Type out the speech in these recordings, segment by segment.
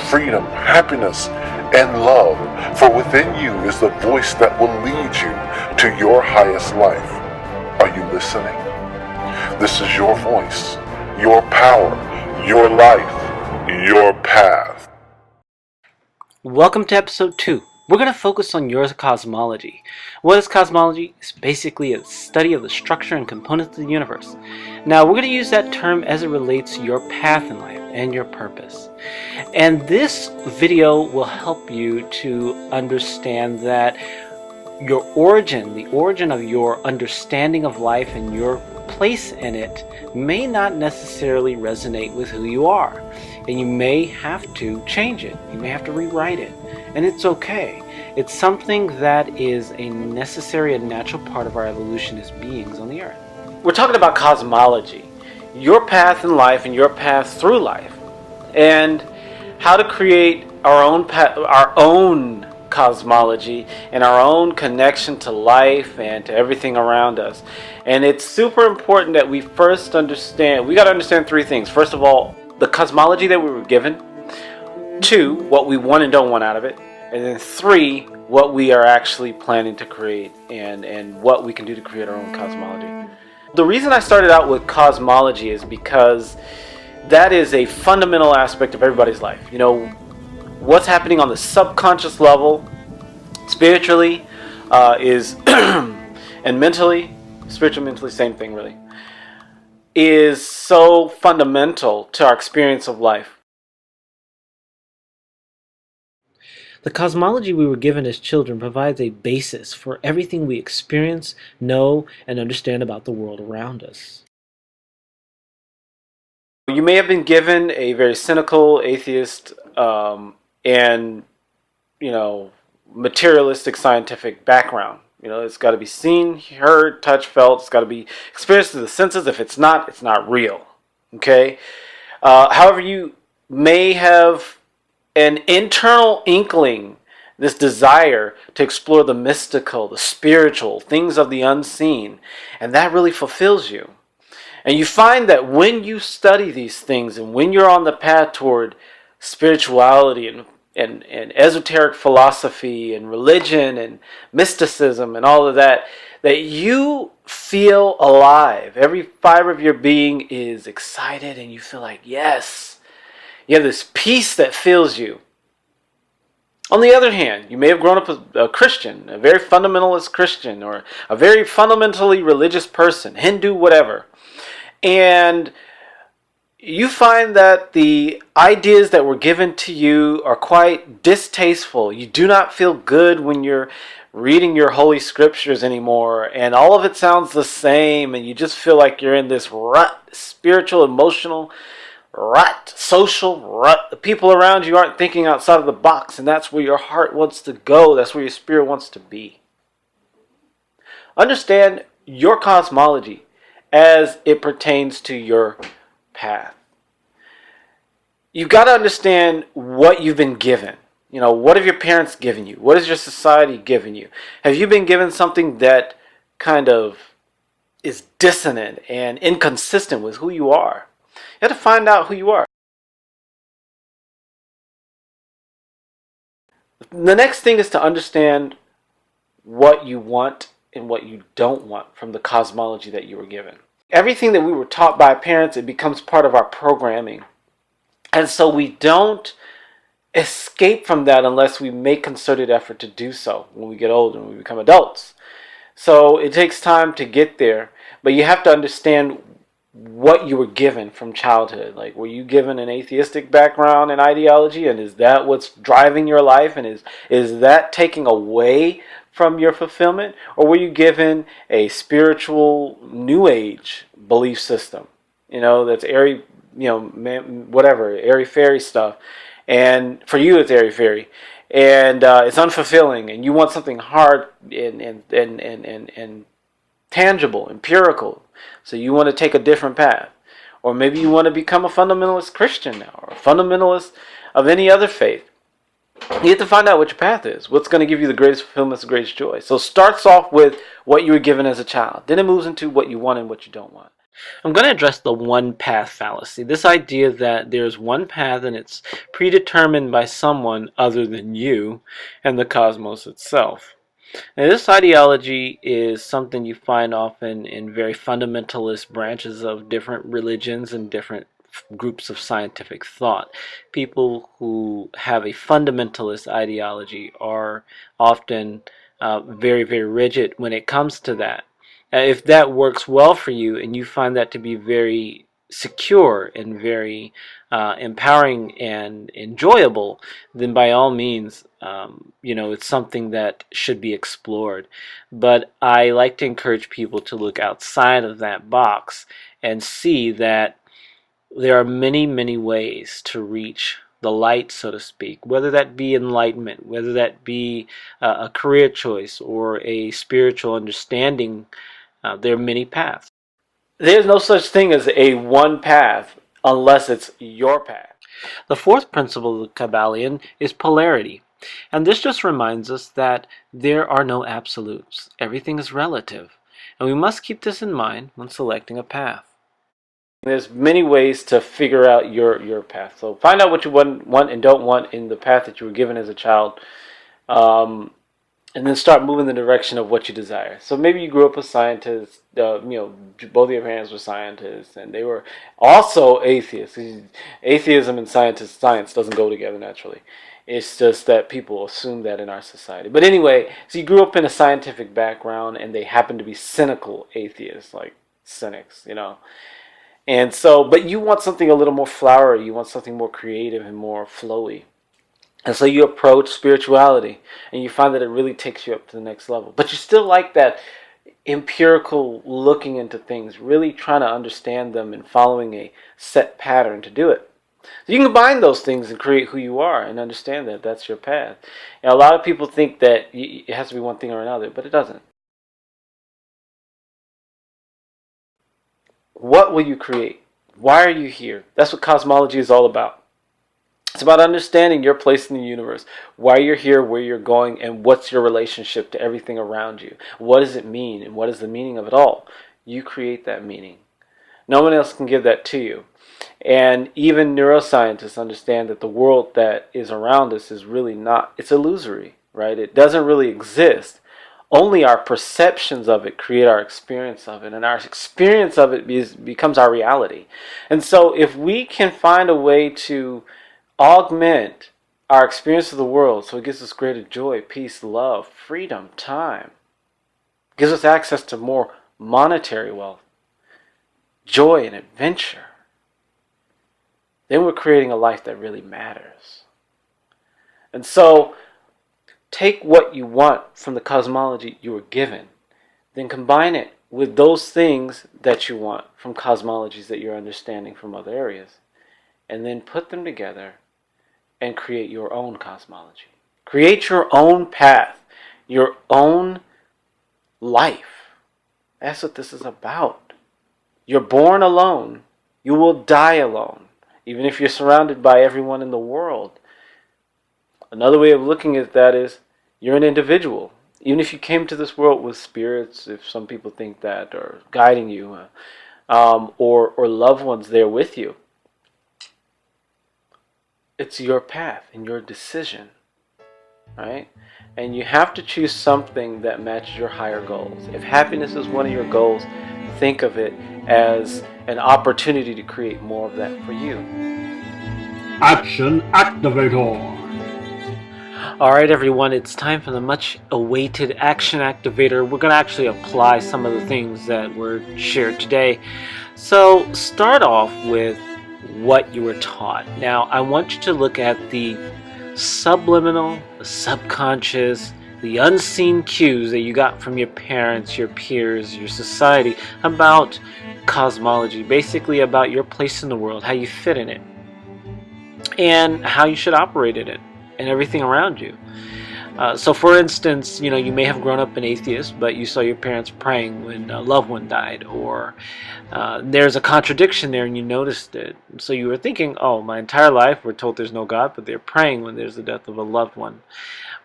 freedom, happiness, and love, for within you is the voice that will lead you to your highest life. Are you listening? This is your voice, your power, your life, your path. Welcome to episode 2. We're going to focus on your cosmology. What is cosmology? It's basically a study of the structure and components of the universe. Now, we're going to use that term as it relates to your path in life and your purpose. And this video will help you to understand that your origin, the origin of your understanding of life and your place in it may not necessarily resonate with who you are. And you may have to change it. You may have to rewrite it. And it's okay. It's something that is a necessary and natural part of our evolution as beings on the earth. We're talking about cosmology, your path in life and your path through life, and how to create our own cosmology and our own connection to life and to everything around us. And it's super important that we first understand, we got to understand three things. First of all, the cosmology that we were given. 2, what we want and don't want out of it. And then 3, what we are actually planning to create and what we can do to create our own cosmology. The reason I started out with cosmology is because that is a fundamental aspect of everybody's life. You know, what's happening on the subconscious level, spiritually, is and mentally, spiritually, mentally, same thing really, is so fundamental to our experience of life. The cosmology we were given as children provides a basis for everything we experience, know, and understand about the world around us. You may have been given a very cynical, atheist, and, materialistic scientific background. It's got to be seen, heard, touched, felt. It's got to be experienced through the senses. If it's not real. Okay? However, you may have an internal inkling, this desire to explore the mystical, the spiritual, things of the unseen, and that really fulfills you. And you find that when you study these things and when you're on the path toward spirituality and esoteric philosophy and religion and mysticism and all of that, that you feel alive. Every fiber of your being is excited and you feel like, yes, you have this peace that fills you. On the other hand, you may have grown up as a Christian, a very fundamentalist Christian, or a very fundamentally religious person, Hindu, whatever. And you find that the ideas that were given to you are quite distasteful. You do not feel good when you're reading your holy scriptures anymore, and all of it sounds the same, and you just feel like you're in this rut, spiritual, emotional rut, social rut. The people around you aren't thinking outside of the box, and that's where your heart wants to go. That's where your spirit wants to be. Understand your cosmology as it pertains to your path. You've got to understand what you've been given. What have your parents given you? What has your society given you? Have you been given something that kind of is dissonant and inconsistent with who you are? You have to find out who you are. The next thing is to understand what you want and what you don't want from the cosmology that you were given. Everything that we were taught by parents, it becomes part of our programming. And so we don't escape from that unless we make concerted effort to do so when we get older, when we become adults. So it takes time to get there, but you have to understand what you were given from childhood. Like, were you given an atheistic background and ideology, and is that what's driving your life, and is that taking away from your fulfillment? Or were you given a spiritual new age belief system, that's airy, whatever, airy fairy stuff, and for you it's airy fairy, and it's unfulfilling, and you want something hard and tangible, empirical. So you want to take a different path. Or maybe you want to become a fundamentalist Christian now, or a fundamentalist of any other faith. You have to find out what your path is. What's going to give you the greatest fulfillment, the greatest joy. So it starts off with what you were given as a child. Then it moves into what you want and what you don't want. I'm going to address the one path fallacy. This idea that there's one path and it's predetermined by someone other than you and the cosmos itself. Now, this ideology is something you find often in very fundamentalist branches of different religions and different groups of scientific thought. People who have a fundamentalist ideology are often very, very rigid when it comes to that. If that works well for you and you find that to be very secure and very empowering and enjoyable, then by all means, it's something that should be explored. But I like to encourage people to look outside of that box and see that there are many, many ways to reach the light, so to speak, whether that be enlightenment, whether that be a career choice or a spiritual understanding. There are many paths. There's no such thing as a one path unless it's your path. The fourth principle of the Kabbalion is polarity. And this just reminds us that there are no absolutes. Everything is relative. And we must keep this in mind when selecting a path. There's many ways to figure out your path. So find out what you want and don't want in the path that you were given as a child. And then start moving in the direction of what you desire. So maybe you grew up a scientist, both of your parents were scientists, and they were also atheists. Atheism and science doesn't go together naturally. It's just that people assume that in our society. But anyway, so you grew up in a scientific background, and they happen to be cynical atheists, like cynics, And so, but you want something a little more flowery. You want something more creative and more flowy. And so you approach spirituality and you find that it really takes you up to the next level. But you still like that empirical looking into things, really trying to understand them and following a set pattern to do it. So you can combine those things and create who you are and understand that that's your path. And a lot of people think that it has to be one thing or another, but it doesn't. What will you create? Why are you here? That's what cosmology is all about. It's about understanding your place in the universe, why you're here, where you're going, and what's your relationship to everything around you. What does it mean, and what is the meaning of it all? You create that meaning. No one else can give that to you. And even neuroscientists understand that the world that is around us is really not, it's illusory, right? It doesn't really exist. Only our perceptions of it create our experience of it, and our experience of it becomes our reality. And so if we can find a way to augment our experience of the world so it gives us greater joy, peace, love, freedom, time, gives us access to more monetary wealth, joy, and adventure, then we're creating a life that really matters. And so take what you want from the cosmology you were given, then combine it with those things that you want from cosmologies that you're understanding from other areas, and then put them together and create your own cosmology. Create your own path, your own life. That's what this is about. You're born alone. You will die alone, even if you're surrounded by everyone in the world. Another way of looking at that is you're an individual. Even if you came to this world with spirits, if some people think that, or guiding you, or loved ones there with you, it's your path and your decision, right? And you have to choose something that matches your higher goals. If happiness is one of your goals, think of it as an opportunity to create more of that for you. Action Activator. Alright everyone, it's time for the much awaited Action Activator. We're going to actually apply some of the things that were shared today. So start off with what you were taught. Now, I want you to look at the subliminal, the subconscious, the unseen cues that you got from your parents, your peers, your society about cosmology, basically about your place in the world, how you fit in it, and how you should operate in it, and everything around you. So for instance, you may have grown up an atheist, but you saw your parents praying when a loved one died, or there's a contradiction there and you noticed it. So you were thinking, oh, my entire life we're told there's no God, but they're praying when there's the death of a loved one.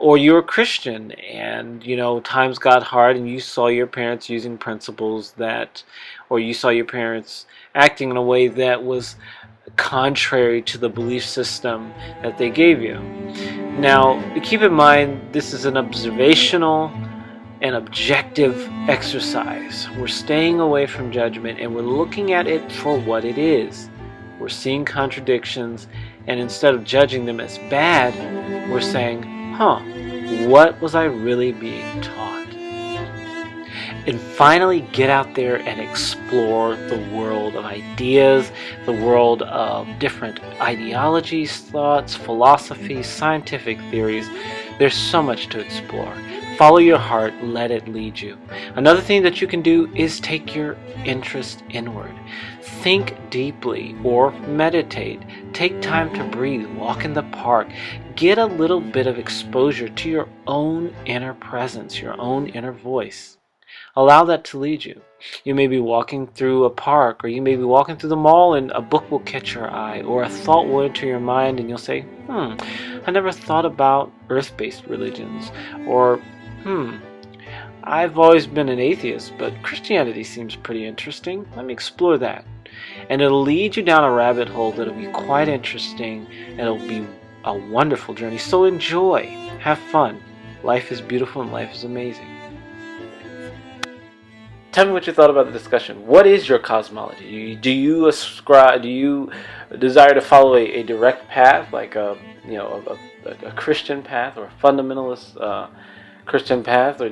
Or you're a Christian and, times got hard and you saw your parents using principles or you saw your parents acting in a way that was contrary to the belief system that they gave you. Now, keep in mind, this is an observational and objective exercise. We're staying away from judgment and we're looking at it for what it is. We're seeing contradictions, and instead of judging them as bad, we're saying, what was I really being taught? And finally get out there and explore the world of ideas, the world of different ideologies, thoughts, philosophies, scientific theories. There's so much to explore. Follow your heart, let it lead you. Another thing that you can do is take your interest inward. Think deeply or meditate. Take time to breathe, walk in the park. Get a little bit of exposure to your own inner presence, your own inner voice. Allow that to lead you. You may be walking through a park, or you may be walking through the mall and a book will catch your eye, or a thought will enter your mind and you'll say, I never thought about earth-based religions, or I've always been an atheist, but Christianity seems pretty interesting. Let me explore that. And it'll lead you down a rabbit hole that'll be quite interesting, and it'll be a wonderful journey. So enjoy, have fun. Life is beautiful and life is amazing. Tell me what you thought about the discussion. What is your cosmology? Do you desire to follow a direct path, like a Christian path or a fundamentalist Christian path, or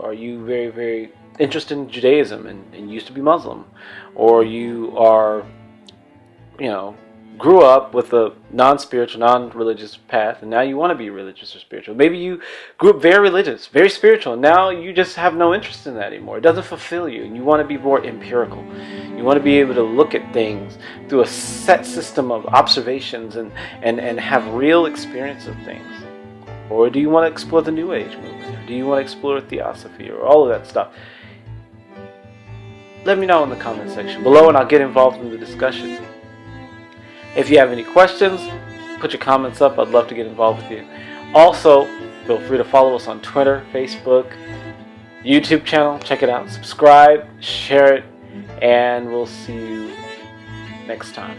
are you very, very interested in Judaism and used to be Muslim, or you are, grew up with a non-spiritual, non-religious path, and now you want to be religious or spiritual. Maybe you grew up very religious, very spiritual, and now you just have no interest in that anymore. It doesn't fulfill you, and you want to be more empirical. You want to be able to look at things through a set system of observations and have real experience of things. Or do you want to explore the New Age movement? Or do you want to explore theosophy or all of that stuff? Let me know in the comment section below and I'll get involved in the discussion. If you have any questions, put your comments up. I'd love to get involved with you. Also, feel free to follow us on Twitter, Facebook, YouTube channel. Check it out. Subscribe, share it, and we'll see you next time.